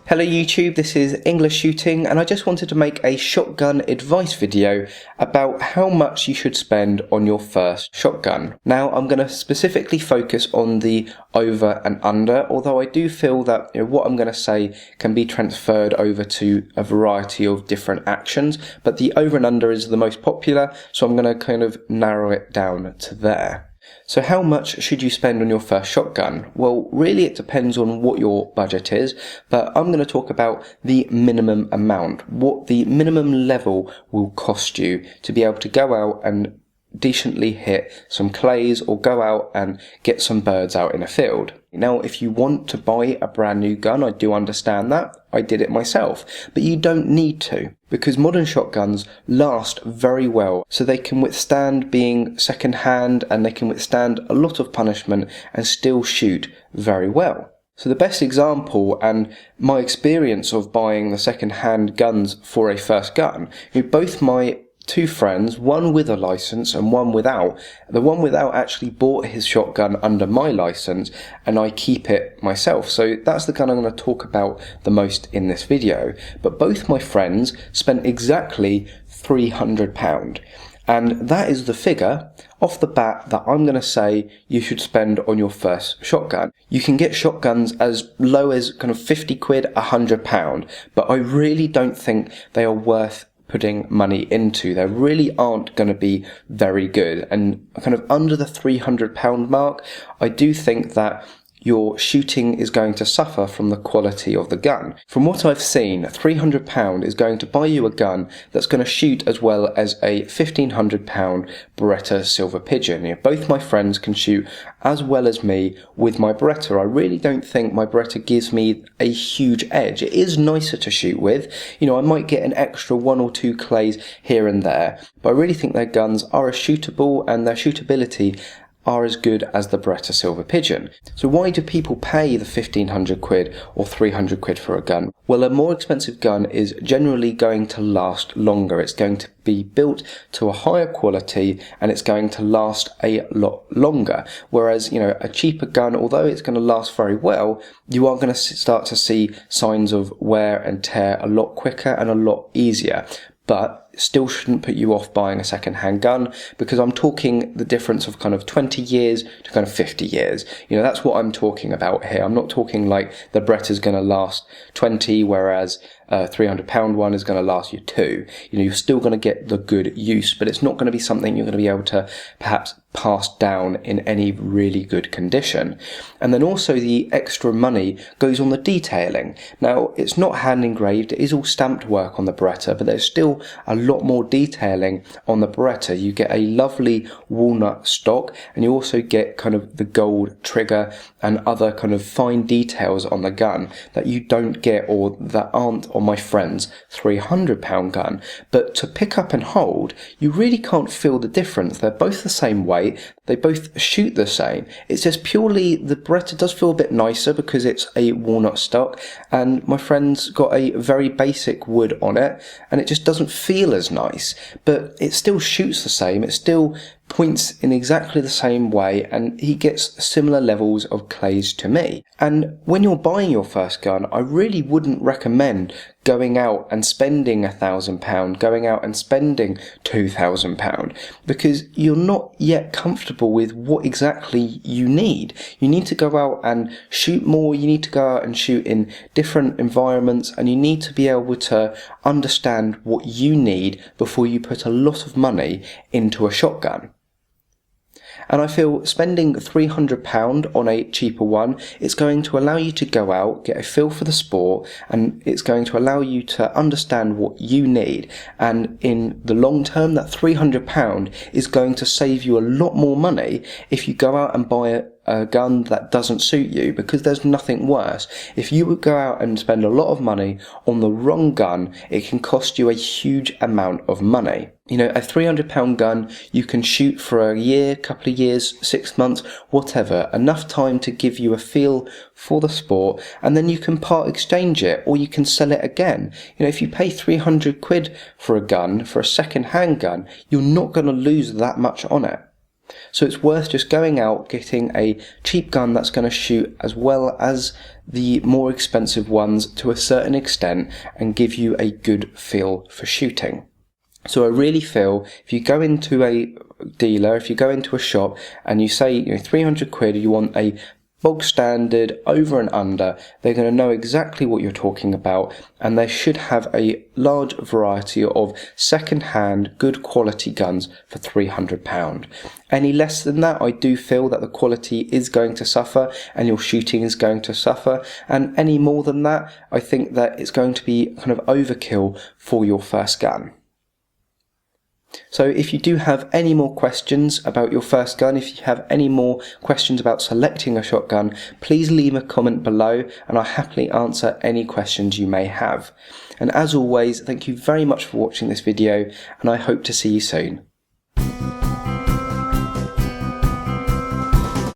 Hello YouTube, this is English Shooting, and I just wanted to make a shotgun advice video about how much you should spend on your first shotgun. Now I'm going to specifically focus on the over and under, although I do feel that what I'm going to say can be transferred over to a variety of different actions, but the over and under is the most popular, so I'm going to kind of narrow it down to there. So how much should you spend on your first shotgun? Well, really it depends on what your budget is, but I'm going to talk about the minimum amount, what the minimum level will cost you to be able to go out and decently hit some clays or go out and get some birds out in a field. Now, if you want to buy a brand new gun, I do understand that. I did it myself, but you don't need to, because modern shotguns last very well, so they can withstand being second-hand and they can withstand a lot of punishment and still shoot very well. So the best example and my experience of buying the second-hand guns for a first gun, both my two friends, one with a license and one without. The one without actually bought his shotgun under my license, and I keep it myself. So that's the gun I'm going to talk about the most in this video. But both my friends spent exactly £300. And that is the figure off the bat that I'm going to say you should spend on your first shotgun. You can get shotguns as low as kind of 50 quid, £100, but I really don't think they are worth putting money into. They really aren't going to be very good, and kind of under the £300 mark, I do think that your shooting is going to suffer from the quality of the gun. From what I've seen, £300 is going to buy you a gun that's going to shoot as well as a £1,500 Beretta Silver Pigeon. Both my friends can shoot as well as me with my Beretta. I really don't think my Beretta gives me a huge edge. It is nicer to shoot with. I might get an extra 1 or 2 clays here and there, but I really think their guns are as shootable and their shootability are as good as the Beretta Silver Pigeon. So why do people pay the 1,500 quid or 300 quid for a gun? Well, a more expensive gun is generally going to last longer. It's going to be built to a higher quality and it's going to last a lot longer. Whereas, a cheaper gun, although it's going to last very well, you are going to start to see signs of wear and tear a lot quicker and a lot easier. But still shouldn't put you off buying a second-hand gun, because I'm talking the difference of kind of 20 years to kind of 50 years. That's what I'm talking about here. I'm not talking like the Beretta's going to last 20, whereas a £300 one is going to last you 2. You're still going to get the good use, but it's not going to be something you're going to be able to perhaps pass down in any really good condition. And then also the extra money goes on the detailing. Now, it's not hand engraved, it is all stamped work on the Beretta, but there's still a lot more detailing on the Beretta. You get a lovely walnut stock, and you also get kind of the gold trigger and other kind of fine details on the gun that you don't get or that aren't on my friend's £300 gun. But to pick up and hold, you really can't feel the difference. They're both the same weight, they both shoot the same. It's just purely the Beretta does feel a bit nicer because it's a walnut stock, and my friend's got a very basic wood on it, and it just doesn't feel as nice, but it still shoots the same. It still points in exactly the same way, and he gets similar levels of clays to me. And when you're buying your first gun, I really wouldn't recommend going out and spending £1,000, going out and spending £2,000, because you're not yet comfortable with what exactly you need. You need to go out and shoot more, you need to go out and shoot in different environments, and you need to be able to understand what you need before you put a lot of money into a shotgun. And I feel spending £300 on a cheaper one, it's going to allow you to go out, get a feel for the sport, and it's going to allow you to understand what you need. And in the long term, that £300 is going to save you a lot more money if you go out and buy a gun that doesn't suit you, because there's nothing worse. If you would go out and spend a lot of money on the wrong gun, it can cost you a huge amount of money. A £300 gun you can shoot for a year, couple of years, 6 months, whatever, enough time to give you a feel for the sport, and then you can part exchange it or you can sell it again. If you pay 300 quid for a gun, for a second hand gun, you're not going to lose that much on it. So it's worth just going out, getting a cheap gun that's going to shoot as well as the more expensive ones to a certain extent and give you a good feel for shooting. So I really feel if you go into a dealer, if you go into a shop and you say, 300 quid, you want a bog standard over and under, they're going to know exactly what you're talking about, and they should have a large variety of second-hand, good quality guns for £300. Any less than that, I do feel that the quality is going to suffer and your shooting is going to suffer, and any more than that, I think that it's going to be kind of overkill for your first gun. So if you do have any more questions about your first gun, if you have any more questions about selecting a shotgun, please leave a comment below and I'll happily answer any questions you may have. And as always, thank you very much for watching this video and I hope to see you soon.